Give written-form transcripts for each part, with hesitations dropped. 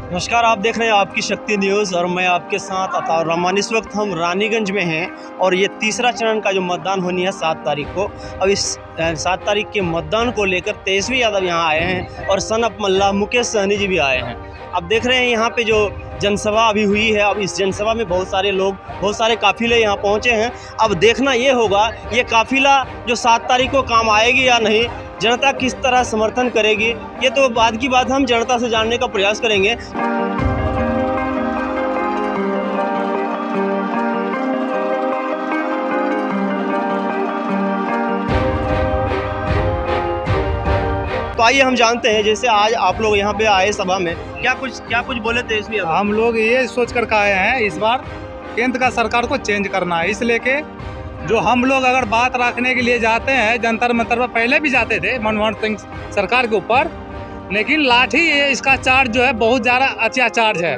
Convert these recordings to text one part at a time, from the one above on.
नमस्कार, आप देख रहे हैं आपकी शक्ति न्यूज़ और मैं आपके साथ अताउर रहमान। इस वक्त हम रानीगंज में हैं और ये तीसरा चरण का जो मतदान होनी है 7 तारीख को। अब इस 7 तारीख के मतदान को लेकर तेजस्वी यादव यहाँ आए हैं और सन ऑफ मल्लाह मुकेश सहनी जी भी आए हैं। अब देख रहे हैं यहाँ पे जो जनसभा अभी हुई है, अब इस जनसभा में बहुत सारे लोग, बहुत सारे काफिले यहाँ पहुँचे हैं। अब देखना ये होगा ये काफिला जो 7 तारीख को काम आएगी या नहीं, जनता किस तरह समर्थन करेगी, ये तो बाद की बात हम जनता से जानने का प्रयास करेंगे। तो आइए हम जानते हैं, जैसे आज आप लोग यहाँ पे आए सभा में, क्या कुछ बोले थे इसमें? हम लोग ये सोच कर आए हैं इस बार केंद्र का सरकार को चेंज करना है, इसलिए कि जो हम लोग अगर बात रखने के लिए जाते हैं जंतर मंतर पर, पहले भी जाते थे मनमोहन सिंह सरकार के ऊपर, लेकिन लाठी ये इसका चार्ज जो है बहुत ज़्यादा अच्छा चार्ज है,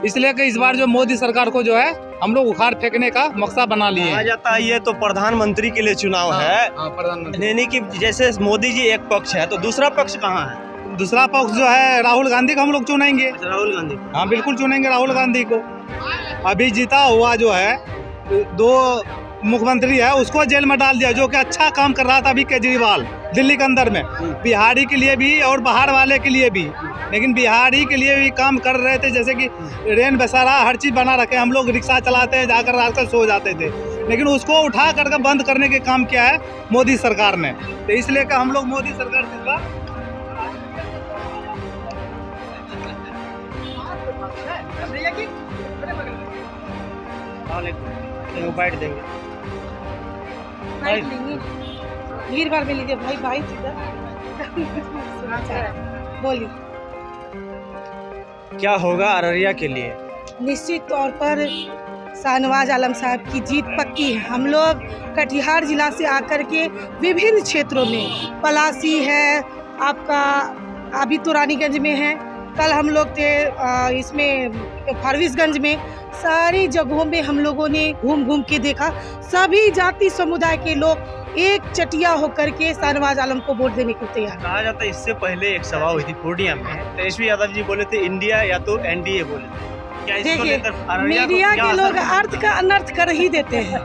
इसलिए कि इस बार जो मोदी सरकार को जो है हम लोग उखाड़ फेंकने का मकसद बना लिए हैं। जाता है ये तो प्रधानमंत्री के लिए चुनाव है, प्रधानमंत्री, यानी कि जैसे मोदी जी एक पक्ष है तो दूसरा पक्ष कहाँ है? दूसरा पक्ष जो है राहुल गांधी को हम लोग चुनेंगे। राहुल गांधी? हाँ बिल्कुल चुनेंगे राहुल गांधी को। अभी जीता हुआ जो है 2 मुख्यमंत्री है उसको जेल में डाल दिया, जो कि अच्छा काम कर रहा था अभी केजरीवाल दिल्ली के अंदर में, बिहारी के लिए भी और बाहर वाले के लिए भी। लेकिन बिहारी के लिए भी काम कर रहे थे, जैसे कि रेन बसारा हर चीज़ बना रखे। हम लोग रिक्शा चलाते हैं, जाकर रात को सो जाते थे, लेकिन उसको उठा करके बंद करने के काम किया है मोदी सरकार ने। तो इसलिए कि हम लोग मोदी सरकार से बैठ देंगे, भीड़ भाड़ में लीजिए भाई बोलिए क्या होगा अररिया के लिए? निश्चित तौर पर शाहनवाज आलम साहब की जीत पक्की है। हम लोग कटिहार जिला से आकर के विभिन्न क्षेत्रों में, पलासी है आपका, अभी तो रानीगंज में है, कल हम लोग थे इसमें फारबिसगंज में, सारी जगहों में हम लोगों ने घूम के देखा। सभी जाति समुदाय के लोग एक चटिया होकर के शाहनवाज आलम को वोट देने को तैयार। कहा जाता है इससे पहले एक सभा हुई थी पूर्णिया में, तेजस्वी यादव जी बोले थे इंडिया या तो एनडीए बोले थे। क्या इसको लेकर मीडिया के लोग अर्थ का अनर्थ कर ही देते हैं।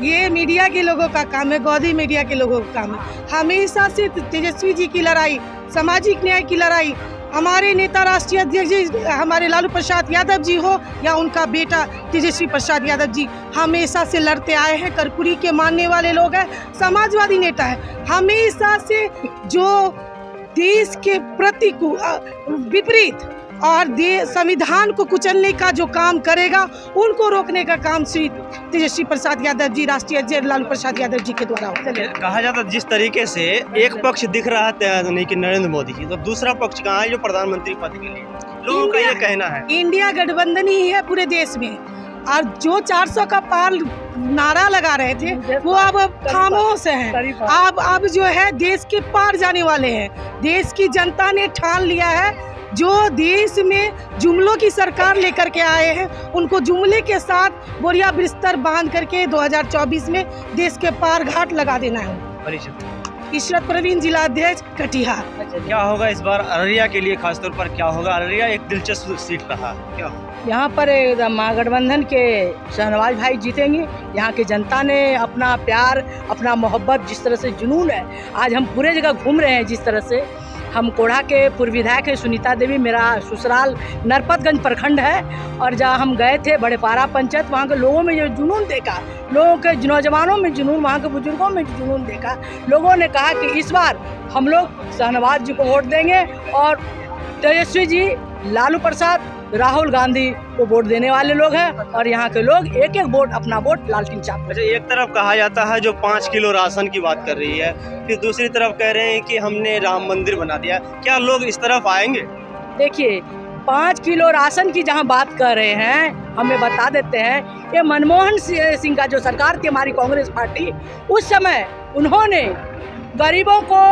ये मीडिया के लोगों का काम है, गौधी मीडिया के लोगों का काम है। हमेशा से तेजस्वी जी की लड़ाई, सामाजिक न्याय की लड़ाई, हमारे नेता राष्ट्रीय अध्यक्ष जी हमारे लालू प्रसाद यादव जी हो या उनका बेटा तेजस्वी प्रसाद यादव जी, हमेशा से लड़ते आए हैं। कर्पूरी के मानने वाले लोग हैं, समाजवादी नेता है। हमेशा से जो देश के प्रति विपरीत और संविधान को कुचलने का जो काम करेगा, उनको रोकने का काम श्री तेजस्वी प्रसाद यादव जी, राष्ट्रीय अध्यक्ष लालू प्रसाद यादव जी के द्वारा होता है। कहा जाता है जिस तरीके से एक पक्ष दिख रहा है नहीं कि नरेंद्र मोदी जी, तो दूसरा पक्ष कहाँ है जो प्रधानमंत्री पद के लिए? लोगों का ये कहना है इंडिया गठबंधन ही है पूरे देश में, और जो 400 का पार नारा लगा रहे थे वो अब खामोश हैं। अब जो है देश के पार जाने वाले हैं। देश की जनता ने ठान लिया है, जो देश में जुमलों की सरकार लेकर के आए हैं उनको जुमले के साथ बोरिया बिस्तर बांध करके 2024 में देश के पार घाट लगा देना है। इशरत प्रवीण जिला अध्यक्ष कटिहार। क्या होगा इस बार अररिया के लिए, खासतौर पर क्या होगा? अररिया एक दिलचस्प सीट रहा, क्या यहाँ पर महागठबंधन के शाहनवाज भाई जीतेंगे। यहाँ की जनता ने अपना प्यार, अपना मोहब्बत, जिस तरह से जुनून है, आज हम पूरे जगह घूम रहे हैं। जिस तरह से हम कोढ़ा के पूर्व विधायक है सुनीता देवी, मेरा ससुराल नरपतगंज प्रखंड है, और जहाँ हम गए थे बड़ेपारा पंचायत, वहाँ के लोगों में जो जुनून देखा, लोगों के नौजवानों में जुनून, वहाँ के बुजुर्गों में जुनून देखा, लोगों ने कहा कि इस बार हम लोग शाहनवाज जी को वोट देंगे और तेजस्वी जी, लालू प्रसाद, राहुल गांधी को वोट देने वाले लोग हैं। और यहाँ के लोग एक एक वोट, अपना वोट लालटेन चाप। अच्छा, एक तरफ कहा जाता है जो 5 किलो राशन की बात कर रही है, फिर दूसरी तरफ कह रहे हैं कि हमने राम मंदिर बना दिया। क्या लोग इस तरफ आएंगे? देखिए, 5 किलो राशन की जहाँ बात कर रहे हैं, हमें बता देते हैं, ये मनमोहन सिंह का जो सरकार थी हमारी कांग्रेस पार्टी, उस समय उन्होंने गरीबों को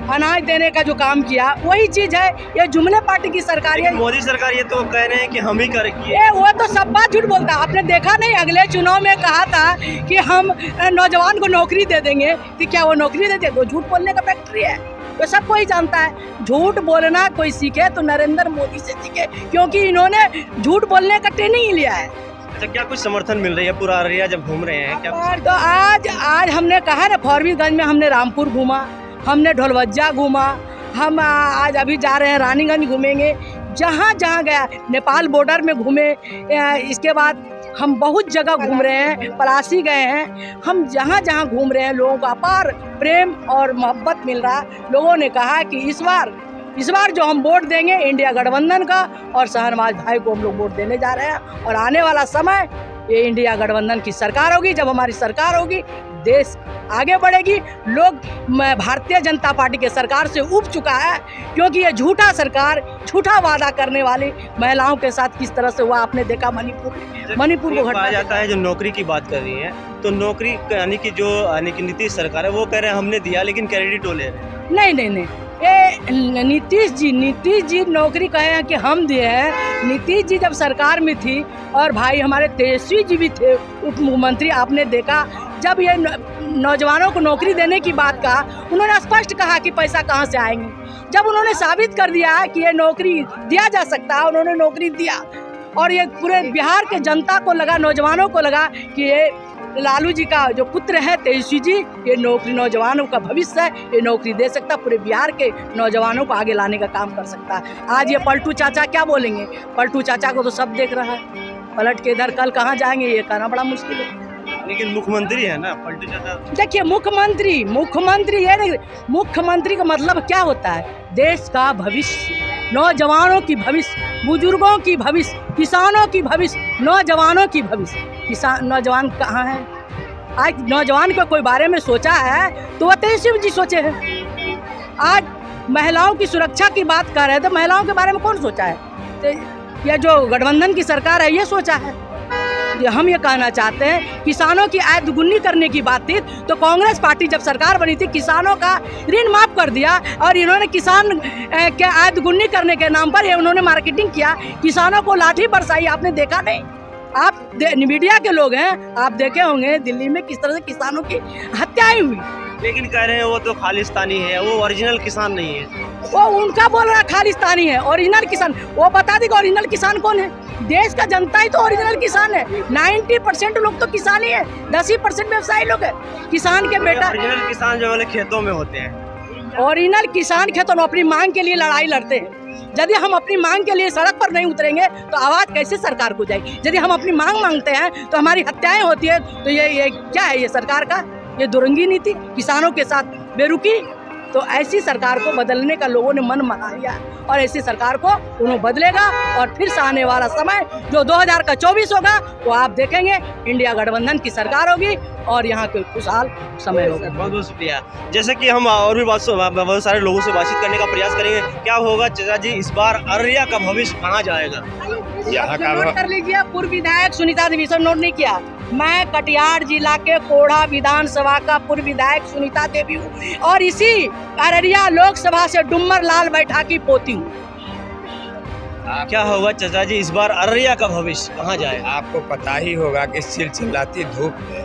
अनाज देने का जो काम किया, वही चीज है ये जुमले पार्टी की सरकार है। मोदी सरकार ये तो कह रहे हैं कि हम ही करेंगे। वो तो सब बात झूठ बोलता है। आपने देखा नहीं, अगले चुनाव में कहा था कि हम नौजवान को नौकरी दे देंगे, तो क्या वो नौकरी दे देंगे? वो झूठ बोलने का फैक्ट्री है। तो सब कोई जानता है। झूठ बोलना कोई सीखे तो नरेंद्र मोदी से सीखे, क्योंकि इन्होंने झूठ बोलने का ट्रेनिंग ही लिया है। अच्छा, क्या कुछ समर्थन मिल रही है पूरा अररिया जब घूम रहे हैं क्या? तो आज हमने कहा ना, फॉरबिसगंज में हमने रामपुर घूमा, हमने ढोलवज्जा घूमा, हम आज अभी जा रहे हैं रानीगंज घूमेंगे, जहाँ जहाँ गया, नेपाल बॉर्डर में घूमे, इसके बाद हम बहुत जगह घूम रहे हैं, पलासी गए हैं। हम जहाँ जहाँ घूम रहे हैं लोगों को अपार प्रेम और मोहब्बत मिल रहा। लोगों ने कहा कि इस बार जो हम वोट देंगे इंडिया गठबंधन का, और शहनवाज भाई को हम लोग वोट देने जा रहे हैं। और आने वाला समय ये इंडिया गठबंधन की सरकार होगी। जब हमारी सरकार होगी देश आगे बढ़ेगी। लोग भारतीय जनता पार्टी के सरकार से उब चुका है, क्योंकि ये झूठा सरकार, झूठा वादा करने वाली महिलाओं के साथ किस तरह से हुआ आपने देखा मणिपुर को कहा जाता है। जो नौकरी की बात कर रही है, तो नौकरी यानी कि नीतीश सरकार है वो कह रहे हैं हमने दिया, लेकिन क्रेडिट वो ले रहे हैं। नहीं, ये नीतीश जी नौकरी कहे हैं कि हम दिए हैं। नीतीश जी जब सरकार में थी और भाई हमारे तेजस्वी जी भी थे उप मुख्यमंत्री, आपने देखा जब ये नौजवानों को नौकरी देने की बात कहा, उन्होंने स्पष्ट कहा कि पैसा कहाँ से आएंगे। जब उन्होंने साबित कर दिया कि ये नौकरी दिया जा सकता है, उन्होंने नौकरी दिया। और ये पूरे बिहार के जनता को लगा, नौजवानों को लगा कि ये लालू जी का जो पुत्र है तेजस्वी जी, ये नौकरी नौजवानों का भविष्य है, ये नौकरी दे सकता है, पूरे बिहार के नौजवानों को आगे लाने का काम कर सकता है। आज ये पलटू चाचा क्या बोलेंगे? पलटू चाचा को तो सब देख रहा है, पलट के इधर कल कहाँ जाएंगे ये कहना बड़ा मुश्किल है। लेकिन मुख्यमंत्री है ना पलटू चाचा। देखिए मुख्यमंत्री का मतलब क्या होता है? देश का भविष्य, नौजवानों की भविष्य, बुजुर्गों की भविष्य, किसानों की भविष्य, नौजवानों की भविष्य। नौजवान कहाँ है? आज नौजवान को कोई बारे में सोचा है तो वह तेजस्वी जी सोचे हैं। आज महिलाओं की सुरक्षा की बात कर रहे हैं, तो महिलाओं के बारे में कौन सोचा है? तो यह जो गठबंधन की सरकार है ये सोचा है। हम ये कहना चाहते हैं, किसानों की आय दुगुनी करने की बात थी तो कांग्रेस पार्टी जब सरकार बनी थी किसानों का ऋण माफ कर दिया, और इन्होंने किसान के आय दुगुनी करने के नाम पर ये उन्होंने मार्केटिंग किया, किसानों को लाठी बरसाई। आपने देखा नहीं? आप मीडिया के लोग हैं, आप देखे होंगे दिल्ली में किस तरह से किसानों की हत्याएं हुई। लेकिन कह रहे हैं वो तो खालिस्तानी है, वो ओरिजिनल किसान नहीं है। वो उनका बोल रहा खालिस्तानी है, ओरिजिनल किसान वो बता देगा ओरिजिनल किसान कौन है? देश का जनता ही तो ओरिजिनल किसान है। 90% लोग तो किसान ही है, 10% व्यवसायी लोग है। किसान के बेटा ओरिजिनल किसान जो वाले खेतों में होते हैं, ओरिजिनल किसान खेतों में अपनी मांग के लिए लड़ाई लड़ते हैं। यदि हम अपनी मांग के लिए सड़क पर नहीं उतरेंगे तो आवाज़ कैसे सरकार को जाएगी? यदि हम अपनी मांग मांगते हैं तो हमारी हत्याएं होती है, तो ये क्या है? ये सरकार का ये दुरंगी नीति, किसानों के साथ बेरुखी। तो ऐसी सरकार को बदलने का लोगों ने मन बना लिया, और ऐसी सरकार को उन्होंने बदलेगा। और फिर से आने वाला समय जो 2024 होगा वो आप देखेंगे इंडिया गठबंधन की सरकार होगी और यहाँ के खुशहाल समय होगा। बहुत बहुत शुक्रिया। जैसे कि हम और भी बहुत सारे लोगों से बातचीत करने का प्रयास करेंगे। क्या होगा चाचा जी, इस बार अररिया का भविष्य कहाँ जाएगा? यहाँ का नोट कर लीजिए, पूर्व विधायक सुनीता देवी, सब नोट नहीं किया। मैं कटिहार जिला के कोढ़ा विधानसभा का पूर्व विधायक सुनीता देवी हूँ, और इसी अररिया लोकसभा से डुम्मर लाल बैठा की पोती हूँ। क्या होगा चाचा जी, इस बार अररिया का भविष्य कहाँ जाएगा? आपको पता ही होगा कि चिलचिलाती धूप में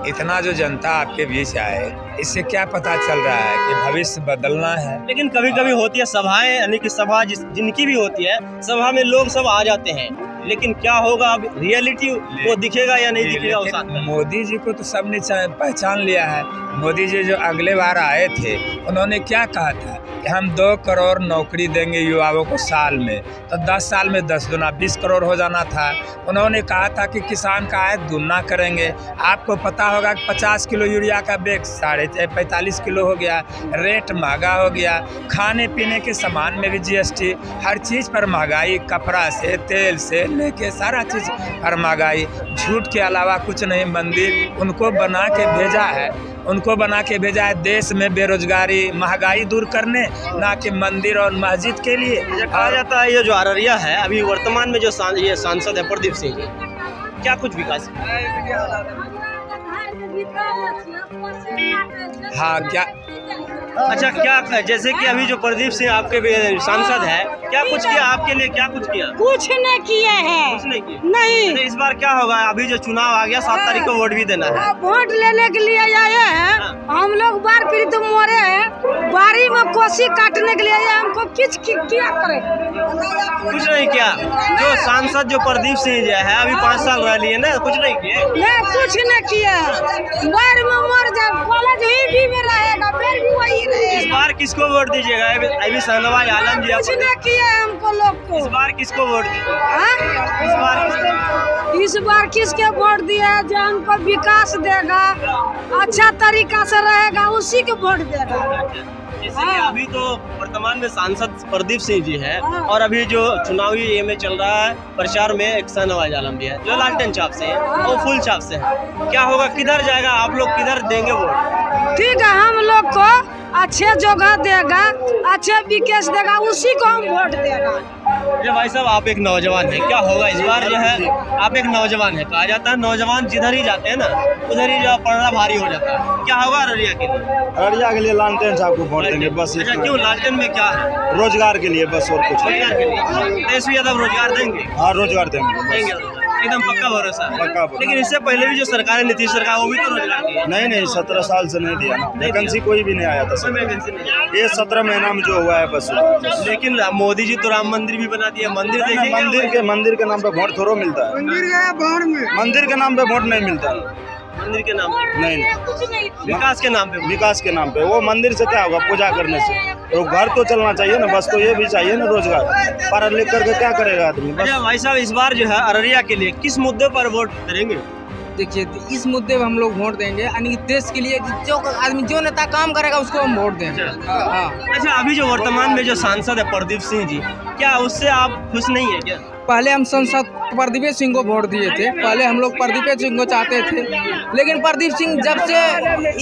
इतना जो जनता आपके बीच आए, इससे क्या पता चल रहा है कि भविष्य बदलना है। लेकिन कभी कभी होती है सभाएं, यानी कि सभा जिनकी भी होती है, सभा में लोग सब आ जाते हैं, लेकिन क्या होगा अब रियलिटी वो दिखेगा या नहीं दिखेगा उस साथ में? मोदी जी को तो सबने पहचान लिया है। मोदी जी जो अगले बार आए थे उन्होंने क्या कहा था कि हम 2 करोड़ नौकरी देंगे युवाओं को साल में, तो 10 साल में 10 गुना 20 करोड़ हो जाना था। उन्होंने कहा था कि किसान का आय दुगना करेंगे। आपको पता होगा कि 50 किलो यूरिया का बैग 45 किलो हो गया, रेट महंगा हो गया। खाने पीने के सामान में भी GST, हर चीज़ पर महंगाई, कपड़ा से तेल से लेके सारा चीज़ पर महंगाई। झूठ के अलावा कुछ नहीं। मंदिर उनको बना के भेजा है देश में बेरोजगारी महंगाई दूर करने, ना कि मंदिर और मस्जिद के लिए। कहा जाता है ये जो अररिया है अभी वर्तमान में जो ये सांसद है प्रदीप सिंह जी, क्या कुछ विकास हाँ क्या अच्छा, क्या जैसे कि अभी जो प्रदीप सिंह आपके भी सांसद है, क्या कुछ किया आपके लिए, क्या कुछ किया? कुछ नहीं किए हैं। कुछ नहीं किया। नहीं, तो इस बार क्या होगा? अभी जो चुनाव आ गया, 7 तारीख को वोट भी देना है। वोट लेने के लिए आए हैं। हम लोग बार फिर तो मोरे हैं, बारी में कोसी काटने के लिए आए हैं। हमको क्या करे? कुछ नहीं किया। जो सांसद जो प्रदीप सिंह जो है, अभी 5 साल रह लिए ना, कुछ नहीं किए। नहीं, कुछ नहीं किया। बार में मर जाए, कॉलेज ही में रहेगा, फिर भी वही इस रहेगा। बार किसको वोट दीजिएगा? अभी शहनवाज आलम जी, कुछ नहीं किया हमको लोग को। इस बार किसको वोट दीजिएगा? हाँ? इस बार किसके वोट दिया जो हमको विकास देगा, अच्छा तरीका से रहेगा, उसी के वोट देगा। जैसे कि अभी तो वर्तमान में सांसद प्रदीप सिंह जी है, और अभी जो चुनावी ये में चल रहा है प्रचार में एक शहनवाज आलम भी है, जो लालटेन छाप से है और फुल छाप से है। क्या होगा, किधर जाएगा? आप लोग किधर देंगे वोट? ठीक है, हम लोग को अच्छे जगह देगा, अच्छे विकास देगा, उसी को हम वोट देगा। जो भाई साहब, आप एक नौजवान हैं, क्या होगा इस बार जो है? आप एक नौजवान है, कहा जाता है नौजवान जिधर ही जाते हैं ना, उधर ही जो पड़ना भारी हो जाता है। क्या होगा अररिया के लिए? अररिया के लिए लालटेन साहब को वोट देंगे बस। अच्छा, क्यों? लालटेन में क्या है? रोजगार के लिए बस, और कुछ रोजगार के लिए। तेजस्वी यादव रोजगार देंगे? हाँ, रोजगार देंगे। देंगे, एकदम पक्का भरोसा है। पक्का भरोसा। लेकिन इससे पहले भी जो सरकार है, नीतीश सरकार, वो भी तो रोजगार दी है। नहीं, 17 साल से नहीं दिया ना, वैकेंसी कोई भी नहीं आया था। कोई वैकेंसी नहीं है। ये 17 महीना में जो हुआ है बस। लेकिन मोदी जी तो राम मंदिर भी बना दिया। मंदिर देखेंगे? मंदिर के नाम पे वोट थोड़ा मिलता है। मंदिर के नाम पे वोट नहीं मिलता। मंदिर के नाम पे नहीं, विकास के नाम पे। विकास के नाम पे। वो मंदिर से क्या होगा पूजा करने से? तो घर तो चलना चाहिए ना, बस तो ये भी चाहिए ना रोजगार। पढ़ लिख करके क्या करेगा आदमी? बस। अच्छा भाई साहब, इस बार जो है अररिया के लिए किस मुद्दे पर वोट करेंगे? देखिए, इस मुद्दे पे हम लोग वोट देंगे, यानी देश के लिए जो आदमी, जो नेता काम करेगा उसको हम वोट देंगे। हाँ। अच्छा, अभी जो वर्तमान में जो सांसद है प्रदीप सिंह जी, क्या उससे आप खुश नहीं है क्या? पहले हम सांसद प्रदीप सिंह को वोट दिए थे। पहले हम लोग प्रदीप सिंह को चाहते थे, लेकिन प्रदीप सिंह जब से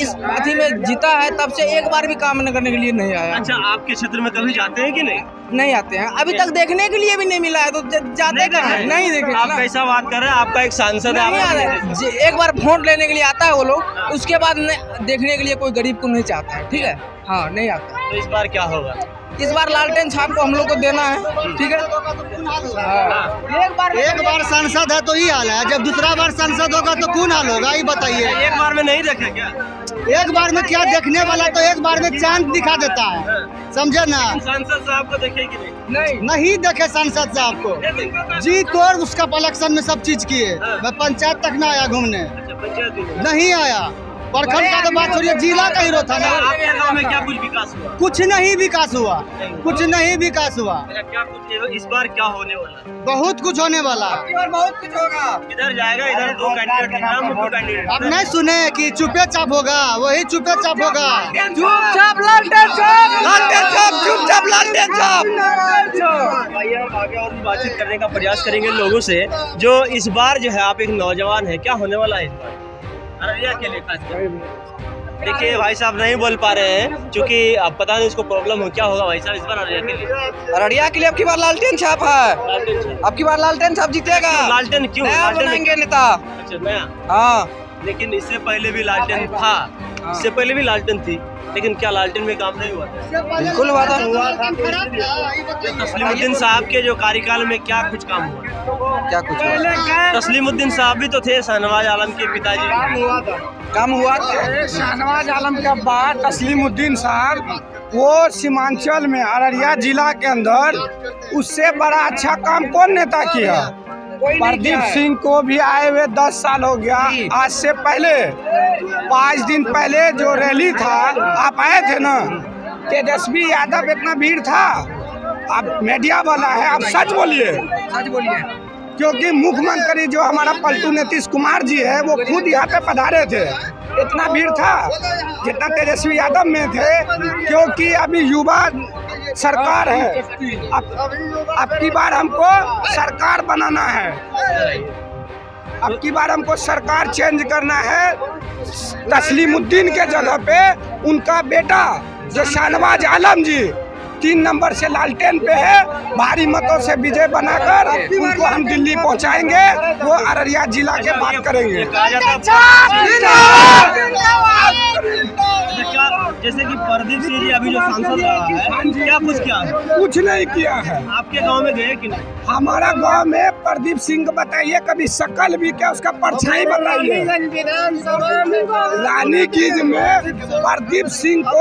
इस अथी में जीता है तब से एक बार भी काम करने के लिए नहीं आया। अच्छा, आपके क्षेत्र में कभी जाते हैं कि नहीं? नहीं आते हैं, अभी तक देखने के लिए भी नहीं मिला है, तो जाते कहाँ? नहीं देखे। आप कैसा बात कर रहे हैं? आपका एक सांसद है, नहीं आ रहा है। एक बार वोट लेने के लिए आता है वो लोग, उसके बाद देखने के लिए कोई गरीब को नहीं चाहता है। ठीक है, हाँ, नहीं आता। तो इस बार क्या होगा? इस बार लालटेन छाप को हम लोग को देना है। ठीक है, एक बार सांसद है तो ही हाल है, जब दूसरा बार सांसद होगा तो कौन हाल होगा, ये बताइए। एक बार में नहीं देखे क्या? एक बार में क्या देखने वाला, तो एक बार में चांद दिखा देता है, समझे ना? सांसद साहब को देखे कि नहीं? नहीं देखे सांसद साहब को। जी तोड़ उसका इलेक्शन में सब चीज किए। मैं पंचायत तक ना आया घूमने, अच्छा, पंचायत में नहीं आया। प्रखंड का तो बात छोड़िए, जिला का हीरो था ना। आपके गांव में क्या कुछ विकास हुआ? कुछ नहीं विकास हुआ, कुछ नहीं विकास हुआ। अच्छा, क्या कुछ इस बार क्या होने वाला है? बहुत कुछ होने वाला। बहुत कुछ होगा। इधर जाएगा, इधर 2 कैंडिडेट नाम मुख्य कैंडिडेट। अब नहीं सुने कि चुपे चाप होगा, वही चुपे चाप होगा। चुपचाप लालटेन छाप, लालटेन छाप, चुपचाप लालटेन छाप। भाई, हम आगे और भी बातचीत करने का प्रयास करेंगे लोगों से। जो इस बार जो है, आप एक नौजवान है, क्या होने वाला है इस बार अररिया के लिए खासकर? देखिए भाई साहब नहीं बोल पा रहे हैं, क्योंकि अब पता नहीं उसको प्रॉब्लम हो। क्या होगा भाई साहब इस बार अररिया के लिए? अररिया के लिए अब की बार लालटेन छाप है। लालटेन छाप। अब की बार लालटेन छाप जीतेगा। लालटेन क्यों? नया लालटेन बनाएंगे नेता। अच्छा, नया। हाँ, लेकिन इससे पहले भी लालटेन था, इससे पहले भी लालटेन थी, लेकिन क्या लालटेन में काम नहीं हुआ था? बिल्कुल हुआ था। तस्लीमुद्दीन साहब के जो कार्यकाल में क्या कुछ काम हुआ? क्या कुछ हुआ? तस्लीमुद्दीन साहब भी तो थे शहनवाज आलम के पिताजी। काम हुआ था। शहनवाज आलम के बाद तस्लीमुद्दीन साहब, वो सीमांचल में अररिया जिला के अंदर उससे बड़ा अच्छा काम कौन नेता किया? प्रदीप सिंह को भी आए हुए 10 साल हो गया। आज से पहले 5 दिन पहले जो रैली था, आप आए थे ना? तेजस्वी यादव इतना भीड़ था। आप मीडिया वाला है, आप सच बोलिए, सच बोलिए। क्योंकि मुख्यमंत्री जो हमारा पलटू नीतीश कुमार जी है, वो खुद यहाँ पे पधारे थे। इतना भीड़ था जितना तेजस्वी यादव में थे, क्योंकि अभी युवा सरकार है। अब की बार हमको सरकार बनाना है, अब की बार हमको सरकार चेंज करना है। तस्लीमुद्दीन के जगह पे उनका बेटा जो शहनवाज आलम जी, 3 नंबर से लालटेन पे है, भारी मतों से विजय बनाकर उनको हम दिल्ली पहुंचाएंगे। वो अररिया जिला के बात करेंगे। जैसे कि प्रदीप सिंह जी अभी जो सांसद रहा है, क्या कुछ किया है? कुछ नहीं किया है। आपके गांव में गए कि नहीं? हमारा गांव में प्रदीप सिंह को बताइए, कभी शकल भी क्या, उसका परछाई बताइए। रानीगंज में प्रदीप सिंह को